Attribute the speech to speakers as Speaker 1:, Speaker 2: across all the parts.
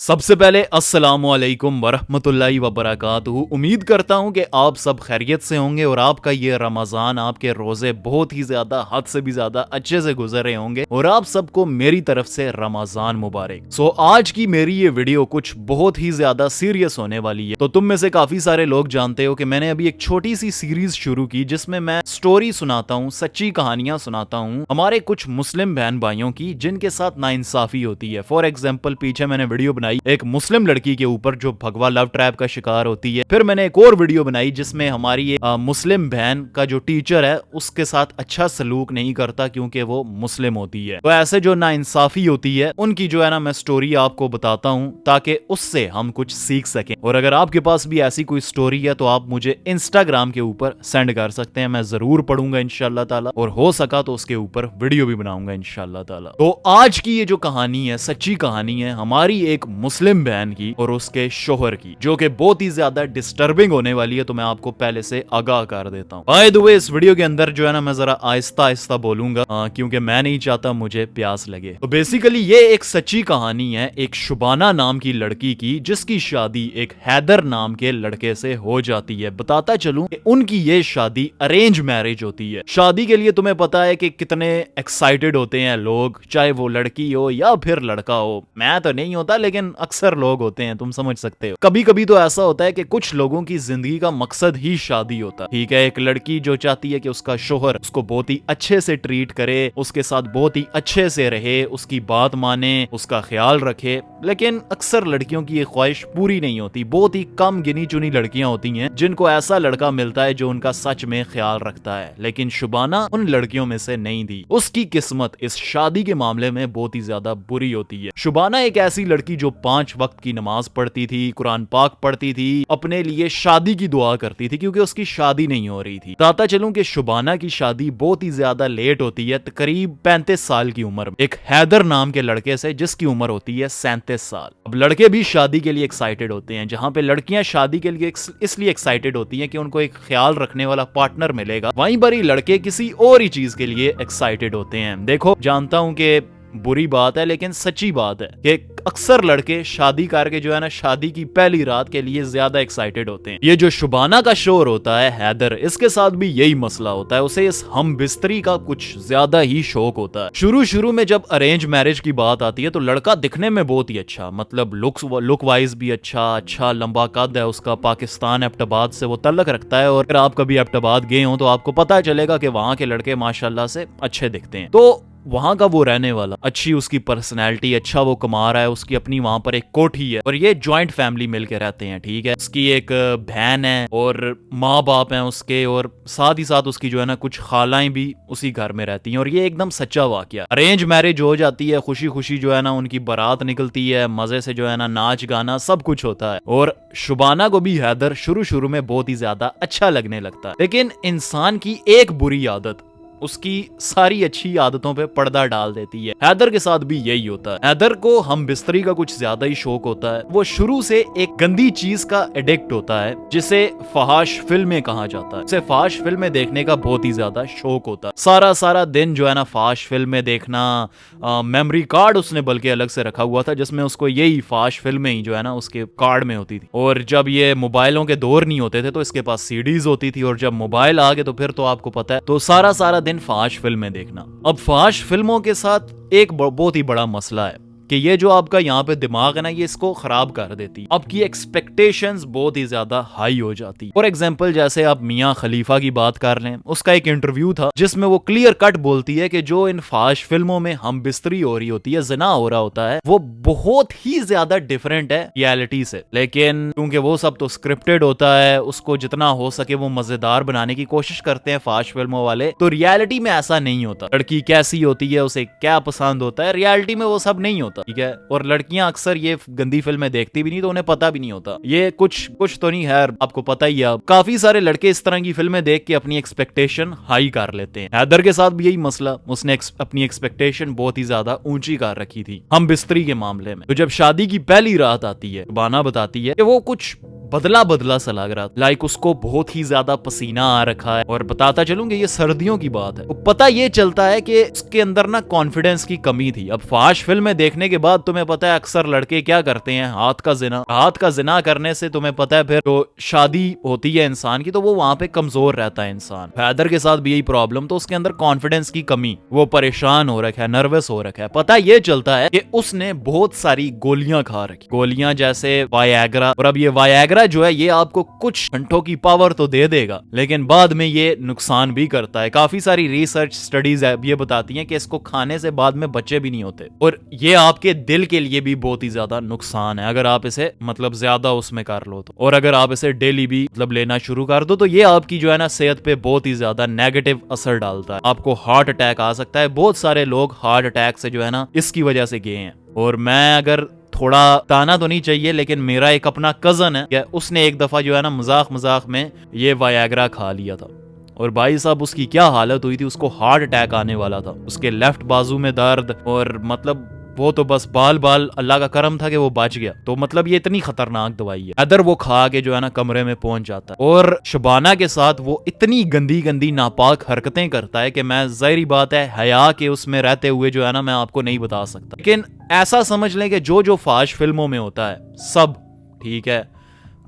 Speaker 1: सबसे पहले अस्सलामुअलैकुम वरहमतुल्लाहि वबरकातुहू। उम्मीद करता हूँ कि आप सब खैरियत से होंगे और आपका ये रमज़ान, आपके रोज़े बहुत ही ज़्यादा, हद से भी ज़्यादा अच्छे से गुजर रहे होंगे और आप सबको मेरी तरफ से रमज़ान मुबारक। आज की मेरी ये वीडियो कुछ बहुत ही ज़्यादा सीरियस होने वाली है। तो तुम में से काफ़ी सारे लोग जानते हो कि मैंने अभी एक छोटी सी सीरीज शुरू की जिसमें मैं स्टोरी सुनाता हूँ, सच्ची कहानियां सुनाता हूँ हमारे कुछ मुस्लिम बहन भाइयों की जिनके साथ नाइंसाफी होती है। फॉर एग्जाम्पल, पीछे मैंने वीडियो बनाई एक मुस्लिम लड़की के ऊपर जो भगवा लव ट्रैप का शिकार होती है। फिर मैंने एक और वीडियो बनाई जिसमें हमारी ये मुस्लिम बहन का जो टीचर है उसके साथ अच्छा सलूक नहीं करता क्योंकि वो मुस्लिम होती है। तो ऐसे जो नाइंसाफी होती है उनकी जो है ना, मैं स्टोरी आपको बताता हूँ ताकि उससे हम कुछ सीख सकें। और अगर आपके पास भी ऐसी कोई स्टोरी है तो आप मुझे इंस्टाग्राम के ऊपर सेंड कर सकते हैं, मैं जरूर पढ़ूंगा इंशाल्लाह ताला, और हो सका तो उसके ऊपर वीडियो भी बनाऊंगा इंशाल्लाह ताला। तो आज की ये जो कहानी है, सच्ची कहानी है हमारी एक मुस्लिम बहन की और उसके शोहर की, जो कि बहुत ही ज्यादा डिस्टर्बिंग होने वाली है। तो मैं आपको पहले से आगाह कर देता हूँ। बाय द वे, इस वीडियो के अंदर जो है ना, मैं जरा आहिस्ता आहिस्ता बोलूंगा क्योंकि मैं नहीं चाहता मुझे प्यास लगे। तो बेसिकली ये एक सच्ची कहानी है एक शुबाना नाम की लड़की की जिसकी शादी एक हैदर नाम के लड़के से हो जाती है। बताता चलूं कि उनकी ये शादी अरेंज मैरिज होती है। शादी के लिए तुम्हें पता है कि कितने एक्साइटेड होते हैं लोग, चाहे वो लड़की हो या फिर लड़का हो। मैं तो नहीं होता लेकिन अक्सर लोग होते हैं, तुम समझ सकते हो। कभी कभी तो ऐसा होता है कि कुछ लोगों की जिंदगी का मकसद ही शादी होता है। ठीक है, एक लड़की जो चाहती है कि उसका शोहर उसको बहुत ही अच्छे से ट्रीट करे, उसके साथ बहुत ही अच्छे से रहे, उसकी बात माने, उसका ख्याल रखे। लेकिन अक्सर लड़कियों की ये ख्वाहिश पूरी नहीं होती। बहुत ही कम गिनी चुनी लड़कियां होती हैं जिनको ऐसा लड़का मिलता है जो उनका सच में ख्याल रखता है। लेकिन शुबाना उन लड़कियों में से नहीं थी। उसकी किस्मत इस शादी के मामले में बहुत ही ज्यादा बुरी होती है। शुबाना एक ऐसी लड़की जो 5 वक्त की नमाज पढ़ती थी, कुरान पाक पढ़ती थी, अपने लिए शादी की दुआ करती थी क्योंकि उसकी शादी नहीं हो रही थी। बताता चलूं कि शुबाना की शादी बहुत ही ज्यादा लेट होती है, तकरीब 35 साल की उम्र में, एक हैदर नाम के लड़के से जिसकी उम्र होती है 37 साल। अब लड़के भी शादी के लिए एक्साइटेड होते हैं। जहां पे लड़कियां शादी के लिए इसलिए एक्साइटेड होती हैं कि उनको एक ख्याल रखने वाला पार्टनर मिलेगा, वहीं पर ही लड़के किसी और ही चीज के लिए एक्साइटेड होते हैं। देखो, जानता हूं कि बुरी बात है लेकिन सच्ची बात है कि अक्सर लड़के शादी करके जो है ना, शादी की पहली रात के लिए ज्यादा एक्साइटेड होते हैं। ये जो शुबाना का शोहर होता है हैदर, इसके साथ भी यही मसला होता है। उसे इस हम बिस्तरी का कुछ ज्यादा ही शौक होता है। शुरू में जब अरेंज मैरिज की बात आती है तो लड़का दिखने में बहुत ही अच्छा, मतलब लुक वाइज भी अच्छा लंबा कद है उसका, पाकिस्तान एबटाबाद से वो तल्लक रखता है। और अगर आप कभी एबटाबाद गए हो तो आपको पता चलेगा कि वहां के लड़के माशाल्लाह से अच्छे दिखते हैं। तो वहां का वो रहने वाला, अच्छी उसकी पर्सनैलिटी, अच्छा वो कमा रहा है, उसकी अपनी वहां पर एक कोठी है और ये जॉइंट फैमिली मिलके रहते हैं। ठीक है, उसकी एक बहन है और माँ बाप हैं उसके, और साथ ही साथ उसकी जो है ना कुछ खालाएं भी उसी घर में रहती हैं। और ये एकदम सच्चा वाकया। अरेंज मैरिज हो जाती है, खुशी खुशी जो है ना उनकी बारात निकलती है, मजे से जो है ना नाच गाना सब कुछ होता है। और शुबाना को भी हैदर शुरू में बहुत ही ज्यादा अच्छा लगने लगता है। लेकिन इंसान की एक बुरी आदत उसकी सारी अच्छी आदतों पे पर्दा डाल देती है। हैदर के साथ भी यही होता है। हैदर को हम बिस्तरी का कुछ ज्यादा ही शौक होता है। वो शुरू से एक गंदी चीज का एडिक्ट होता है जिसे फहाश फिल्में कहा जाता है। उसे फहाश फिल्में देखने का बहुत ही ज्यादा शौक होता है। सारा दिन जो है ना फहाश फिल्में देखना, मेमोरी कार्ड उसने बल्कि अलग से रखा हुआ था जिसमें उसको यही फहाश फिल्में ही जो है ना उसके कार्ड में होती थी। और जब ये मोबाइलों के दौर नहीं होते थे तो इसके पास सीडीज होती थी, और जब मोबाइल आ गए तो फिर तो आपको पता है, तो सारा दिन फहाश फिल्में देखना। अब फहाश फिल्मों के साथ एक बहुत ही बड़ा मसला है कि ये जो आपका यहाँ पे दिमाग है ना, ये इसको खराब कर देती है। आपकी एक्सपेक्टेशंस बहुत ही ज्यादा हाई हो जाती है। फॉर एग्जांपल, जैसे आप मियां खलीफा की बात कर लें, उसका एक इंटरव्यू था जिसमें वो क्लियर कट बोलती है कि जो इन फहाश फिल्मों में हम बिस्तरी हो रही होती है, ज़िना हो रहा होता है, वो बहुत ही ज्यादा डिफरेंट है रियलिटी से। लेकिन क्योंकि वो सब तो स्क्रिप्टेड होता है, उसको जितना हो सके वो मजेदार बनाने की कोशिश करते हैं फहाश फिल्मों वाले, तो रियलिटी में ऐसा नहीं होता। लड़की कैसी होती है, उसे क्या पसंद होता है, रियलिटी में वो सब नहीं होता। ठीक है, और लड़कियां अक्सर ये गंदी फिल्में देखती भी नहीं तो उन्हें पता भी नहीं होता। ये कुछ तो नहीं है, आपको पता ही है। काफी सारे लड़के इस तरह की फिल्में देख के अपनी एक्सपेक्टेशन हाई कर लेते हैं। हैदर के साथ भी यही मसला, उसने अपनी एक्सपेक्टेशन बहुत ही ज्यादा ऊंची कर रखी थी हम बिस्तरी के मामले में। तो जब शादी की पहली रात आती है, शुबाना बताती है कि वो कुछ बदला बदला सा लग रहा, लाइक उसको बहुत ही ज्यादा पसीना आ रखा है। और बताता चलूंगा ये सर्दियों की बात है। तो पता ये चलता है कि उसके अंदर ना कॉन्फिडेंस की कमी थी। अब फाश फिल्म में देखने के बाद तुम्हें पता है अक्सर लड़के क्या करते हैं, हाथ का जिना करने से तुम्हें पता है फिर तो शादी होती है इंसान की, तो वो वहां पे कमजोर रहता है इंसान। हैदर के साथ भी यही प्रॉब्लम, तो उसके अंदर कॉन्फिडेंस की कमी, वो परेशान हो रखा है, नर्वस हो रखा है। पता ये चलता है कि उसने बहुत सारी गोलियां खा रखी, गोलियां जैसे वायग्रा। और अब ये वायग्रा जो है ये आपको कुछ घंटों की पावर तो दे देगा, लेकिन बाद में ये नुकसान भी करता है। काफी सारी रिसर्च स्टडीज ये बताती हैं कि इसको खाने से बाद में बच्चे भी नहीं होते, और ये आपके दिल के लिए भी बहुत ही ज्यादा नुकसान है अगर आप इसे मतलब ज्यादा उसमें कर लो तो। और अगर आप इसे डेली भी मतलब लेना शुरू कर दो तो ये आपकी जो है ना सेहत पे बहुत ही ज्यादा नेगेटिव असर डालता है। आपको हार्ट अटैक आ सकता है। बहुत सारे लोग हार्ट अटैक से जो है ना इसकी वजह से गए हैं। और मैं अगर थोड़ा ताना तो नहीं चाहिए, लेकिन मेरा एक अपना कजन है, उसने एक दफा जो है ना मजाक में ये वायग्रा खा लिया था, और भाई साहब उसकी क्या हालत हुई थी, उसको हार्ट अटैक आने वाला था, उसके लेफ्ट बाजू में दर्द, और मतलब वो तो बस बाल अल्लाह का करम था कि वो बच गया। तो मतलब ये इतनी खतरनाक दवाई है। अदर वो खा के जो है ना कमरे में पहुंच जाता है, और शबाना के साथ वो इतनी गंदी नापाक हरकतें करता है कि मैं जाहिर बात है हया के उसमें रहते हुए जो है ना मैं आपको नहीं बता सकता। लेकिन ऐसा समझ लें कि जो फाश फिल्मों में होता है सब ठीक है,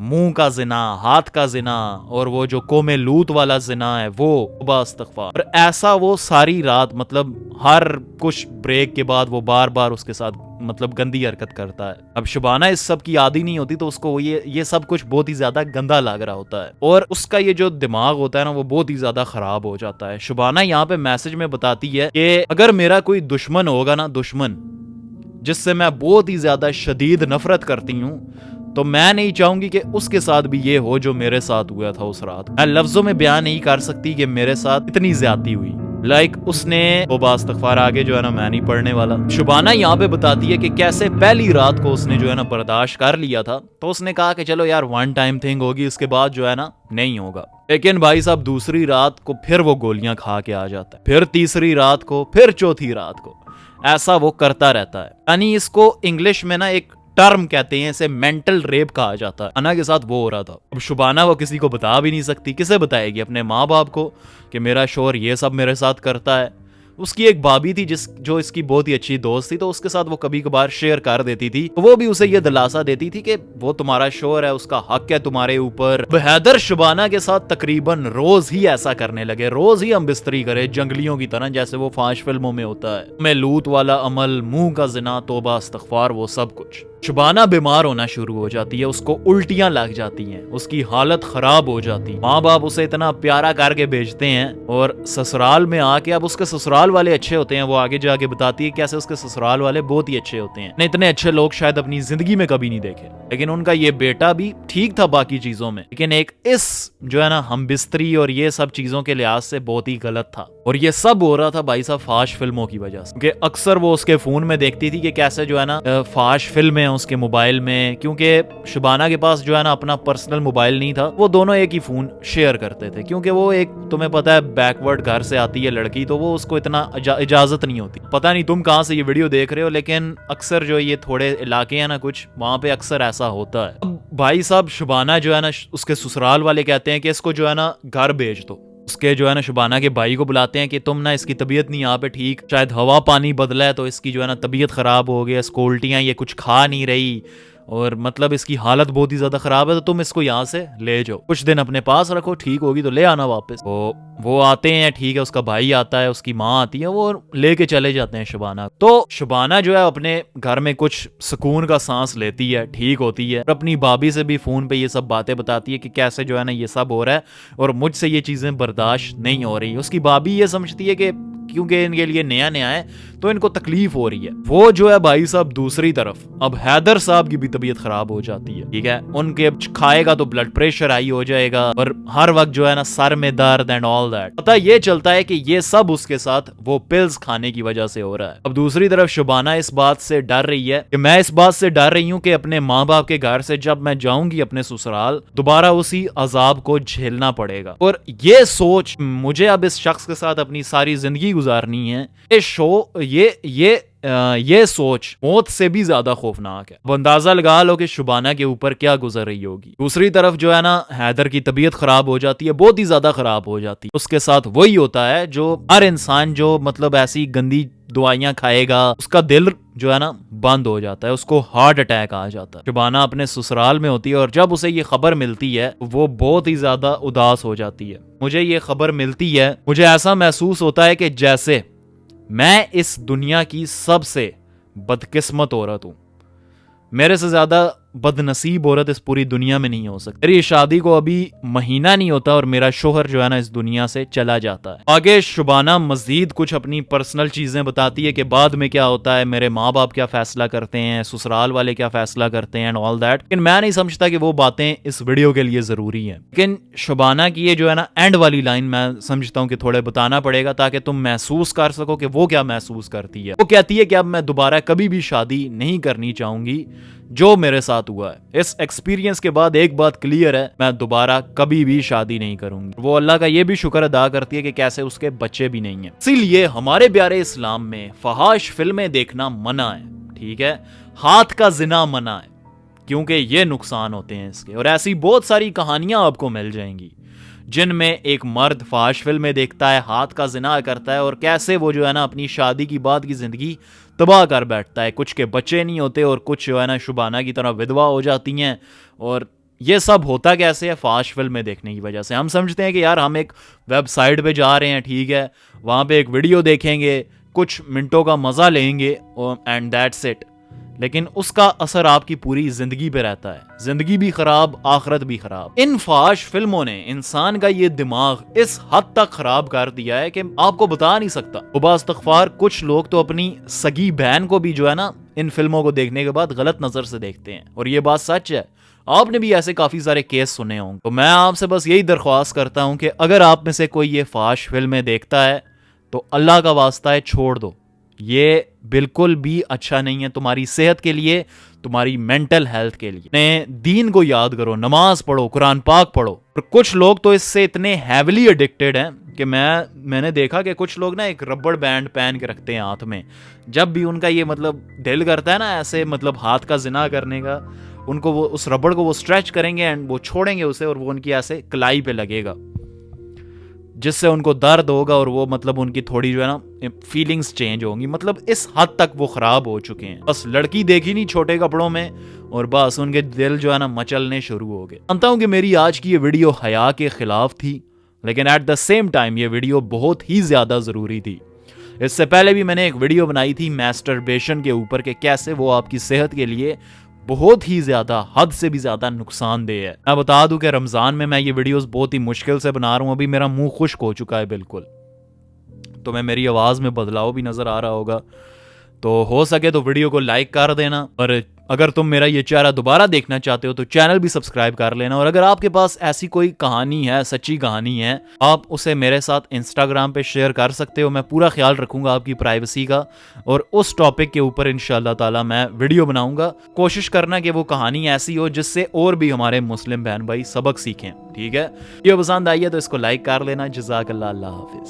Speaker 1: मुंह का जिना, हाथ का जिना, और वो जो कोमे लूत वाला जिना है वो इस्तग़फ़ार। और ऐसा वो सारी रात मतलब हर कुछ ब्रेक के बाद वो बार उसके साथ मतलब गंदी हरकत करता है। अब शबाना इस सब की आदी नहीं होती, तो उसको ये सब कुछ बहुत ही ज्यादा गंदा लग रहा होता है, और उसका ये जो दिमाग होता है ना वो बहुत ही ज्यादा खराब हो जाता है। शबाना यहाँ पे मैसेज में बताती है कि अगर मेरा कोई दुश्मन होगा ना, दुश्मन जिससे मैं बहुत ही ज्यादा शदीद नफरत करती हूँ, तो मैं नहीं चाहूंगी कि उसके साथ भी ये हो जो मेरे साथ हुआ था उस रात। मैं लफ्जों में बयान नहीं कर सकती कि मेरे साथ इतनी ज्यादती हुई। लाइक उसने इस्तग़फ़ार आगे जो है ना मैं नहीं पढ़ने वाला। शबाना यहाँ पे बताती है कि कैसे पहली रात को उसने जो है ना बर्दाश्त कर लिया था, तो उसने कहा कि चलो यार वन टाइम थिंग होगी, उसके बाद जो है ना नहीं होगा। लेकिन भाई साहब दूसरी रात को फिर वो गोलियां खा के आ जाता है, फिर तीसरी रात को, फिर चौथी रात को, ऐसा वो करता रहता है। यानी इसको इंग्लिश में ना एक टर्म कहते हैं, इसे मेंटल रेप कहा जाता है। अना के साथ वो हो रहा था। अब शुबाना वो किसी को बता भी नहीं सकती, किसे बताएगी? अपने माँ बाप को कि मेरा शोहर ये सब मेरे साथ करता है। उसकी एक भाभी थी जो इसकी बहुत ही अच्छी दोस्त थी, तो उसके साथ वो कभी कभार शेयर कर देती थी, तो वो भी उसे ये दिलासा देती थी कि वो तुम्हारा शोहर है, उसका हक है तुम्हारे ऊपर। हैदर शबाना के साथ तकरीबन रोज ही ऐसा करने लगे, रोज ही हम बिस्तरी करे जंगलियों की तरह, जैसे वो फाश फिल्मों में होता है। मैं लूत वाला अमल, मुंह का जिना, तौबा इस्तग़फ़ार, वो सब कुछ। शबाना बीमार होना शुरू हो जाती है, उसको उल्टियां लग जाती हैं, उसकी हालत खराब हो जाती है। माँ बाप उसे इतना प्यारा करके भेजते हैं, और ससुराल में आके अब उसके ससुराल वाले अच्छे होते हैं। वो आगे जाके बताती है कैसे उसके ससुराल वाले बहुत ही अच्छे होते हैं। इतने अच्छे लोग शायद अपनी जिंदगी में कभी नहीं देखे। लेकिन उनका ये बेटा भी ठीक था बाकी चीजों में, लेकिन एक इस जो है ना हम बिस्तरी और ये सब चीजों के लिहाज से बहुत ही गलत था। और ये सब हो रहा था भाई साहब फाश फिल्मों की वजह से, क्योंकि अक्सर वो उसके फोन में देखती थी कि कैसे जो है ना फाश फिल्में उसके मोबाइल में, क्योंकि शबाना के पास जो है ना अपना पर्सनल मोबाइल नहीं था, वो दोनों एक ही फोन शेयर करते थे, क्योंकि वो एक तुम्हें पता है बैकवर्ड घर से आती है लड़की, तो वो उसको इतना इजाजत नहीं होती। पता नहीं तुम कहाँ से ये वीडियो देख रहे हो, लेकिन अक्सर जो ये थोड़े इलाके हैं ना कुछ, वहां पे अक्सर ऐसा होता है। अब भाई साहब शबाना जो है ना उसके ससुराल वाले कहते हैं कि इसको जो है ना घर भेज दो। उसके जो है ना शबाना के भाई को बुलाते हैं कि तुम ना इसकी तबीयत नहीं यहाँ पे ठीक, शायद हवा पानी बदला है तो इसकी जो है ना तबीयत खराब हो गई, इसको उल्टियां, ये कुछ खा नहीं रही, और मतलब इसकी हालत बहुत ही ज्यादा खराब है, तो तुम इसको यहाँ से ले जाओ, कुछ दिन अपने पास रखो, ठीक होगी तो ले आना वापस। वो आते हैं, ठीक है, उसका भाई आता है, उसकी माँ आती है, वो लेके चले जाते हैं शबाना। तो शबाना जो है अपने घर में कुछ सुकून का सांस लेती है, ठीक होती है, और अपनी भाभी से भी फोन पे ये सब बातें बताती है कि कैसे जो है ना ये सब हो रहा है और मुझसे ये चीजें बर्दाश्त नहीं हो रही। उसकी भाभी ये समझती है कि क्योंकि इनके लिए नया है तो इनको तकलीफ हो रही है। वो जो है भाई साहब दूसरी तरफ अब हैदर साहब की भी तबीयत खराब हो जाती है, ठीक है, उनके खाएगा तो ब्लड प्रेशर हाई हो जाएगा, और हर वक्त जो है ना सर में दर्द एंड ऑल दैट। पता ये चलता है कि ये सब उसके साथ वो पिल्स खाने की वजह से हो रहा है। अब दूसरी तरफ शबाना इस बात से डर रही है कि मैं इस बात से डर रही हूँ कि अपने माँ बाप के घर से जब मैं जाऊंगी अपने ससुराल, दोबारा उसी अजाब को झेलना पड़ेगा। और ये सोच मुझे अब इस शख्स के साथ अपनी सारी जिंदगी गुजारनी है। ये शो ये ये सोच मौत से भी ज्यादा खौफनाक है। अब अंदाजा लगा लो कि शुबाना के ऊपर क्या गुजर रही होगी। दूसरी तरफ जो है ना, हैदर की तबीयत खराब हो जाती है, बहुत ही ज्यादा खराब हो जाती है। उसके साथ वही होता है जो हर इंसान जो मतलब ऐसी गंदी दवाइयां खाएगा, उसका दिल जो है ना बंद हो जाता है, उसको हार्ट अटैक आ जाता है। शुबाना अपने ससुराल में होती है और जब उसे ये खबर मिलती है वो बहुत ही ज्यादा उदास हो जाती है। मुझे ये खबर मिलती है, मुझे ऐसा महसूस होता है कि जैसे मैं इस दुनिया की सबसे बदकिस्मत औरत हूं। मेरे से ज्यादा बदनसीब औरत इस पूरी दुनिया में नहीं हो सकती। मेरी शादी को अभी महीना नहीं होता और मेरा शोहर जो है ना इस दुनिया से चला जाता है। आगे शुबाना मजीद कुछ अपनी पर्सनल चीजें बताती है कि बाद में क्या होता है, मेरे माँ बाप क्या फैसला करते हैं, ससुराल वाले क्या फैसला करते हैं एंड ऑल दैट। लेकिन मैं नहीं समझता कि वो बातें इस वीडियो के लिए जरूरी है। लेकिन शुबाना की ये जो है ना एंड वाली लाइन मैं समझता हूँ कि थोड़े बताना पड़ेगा ताकि तुम महसूस कर सको कि वो क्या महसूस करती है। वो कहती है कि अब मैं दोबारा कभी भी शादी नहीं करनी चाहूंगी जो मेरे साथ हुआ है। इस एक्सपीरियंस के बाद एक बात क्लियर है, मैं दोबारा कभी भी शादी नहीं करूंगी। वो अल्लाह का ये भी शुक्र अदा करती है कि कैसे उसके बच्चे भी नहीं है। इसीलिए हमारे प्यारे इस्लाम में फहाश फिल्में देखना मना है, ठीक है, हाथ का जिना मना है, क्योंकि ये नुकसान होते हैं इसके। और ऐसी बहुत सारी कहानियां आपको मिल जाएंगी जिनमें एक मर्द फहाश फिल्में देखता है, हाथ का जिना करता है और कैसे वो जो है ना अपनी शादी की बाद की जिंदगी तबाह कर बैठता है। कुछ के बच्चे नहीं होते और कुछ जो है ना शुबाना की तरह विधवा हो जाती हैं। और ये सब होता कैसे है? फहाश फिल्में देखने की वजह से। हम समझते हैं कि यार हम एक वेबसाइट पे जा रहे हैं, ठीक है, वहाँ पे एक वीडियो देखेंगे, कुछ मिनटों का मज़ा लेंगे एंड दैट्स इट। लेकिन उसका असर आपकी पूरी जिंदगी पे रहता है, जिंदगी भी खराब, आखिरत भी खराब। इन फाश फिल्मों ने इंसान का ये दिमाग इस हद तक खराब कर दिया है कि आपको बता नहीं सकता। उबास्तगफार कुछ लोग तो अपनी सगी बहन को भी जो है ना इन फिल्मों को देखने के बाद गलत नजर से देखते हैं, और ये बात सच है। आपने भी ऐसे काफी सारे केस सुने होंगे। तो मैं आपसे बस यही दरख्वास्त करता हूं कि अगर आप में से कोई ये फाश फिल्में देखता है तो अल्लाह का वास्ता है छोड़ दो। ये बिल्कुल भी अच्छा नहीं है तुम्हारी सेहत के लिए, तुम्हारी मेंटल हेल्थ के लिए। अपने दीन को याद करो, नमाज पढ़ो, कुरान पाक पढ़ो। और कुछ लोग तो इससे इतने हैविली एडिक्टेड हैं कि मैंने देखा कि कुछ लोग ना एक रबड़ बैंड पहन के रखते हैं हाथ में। जब भी उनका ये मतलब दिल करता है ना ऐसे मतलब हाथ का जिना करने का, उनको वो उस रबड़ को वो स्ट्रेच करेंगे एंड वो छोड़ेंगे उसे और वो उनकी ऐसे कलाई पे लगेगा, जिससे उनको दर्द होगा और वो मतलब उनकी थोड़ी जो है ना फीलिंग्स चेंज होंगी। मतलब इस हद तक वो खराब हो चुके हैं। बस लड़की देखी नहीं छोटे कपड़ों में और बस उनके दिल जो है ना मचलने शुरू हो गए। जानता हूं कि मेरी आज की ये वीडियो हया के खिलाफ थी, लेकिन एट द सेम टाइम ये वीडियो बहुत ही ज्यादा जरूरी थी। इससे पहले भी मैंने एक वीडियो बनाई थी मैस्टरबेशन के ऊपर कि कैसे वो आपकी सेहत के लिए बहुत ही ज्यादा, हद से भी ज्यादा नुकसानदेह है। मैं बता दूं कि रमजान में मैं ये वीडियोस बहुत ही मुश्किल से बना रहा हूं। अभी मेरा मुंह खुश्क हो चुका है बिल्कुल, तो मैं मेरी आवाज में बदलाव भी नजर आ रहा होगा। तो हो सके तो वीडियो को लाइक कर देना, और अगर तुम मेरा ये चेहरा दोबारा देखना चाहते हो तो चैनल भी सब्सक्राइब कर लेना। और अगर आपके पास ऐसी कोई कहानी है, सच्ची कहानी है, आप उसे मेरे साथ इंस्टाग्राम पे शेयर कर सकते हो। मैं पूरा ख्याल रखूंगा आपकी प्राइवेसी का, और उस टॉपिक के ऊपर इंशाल्लाह ताला मैं वीडियो बनाऊंगा। कोशिश करना कि वो कहानी ऐसी हो जिससे और भी हमारे मुस्लिम बहन भाई सबक सीखें, ठीक है। वीडियो पसंद आई है तो इसको लाइक कर लेना। जज़ाकल्लाह, अल्लाह हाफिज।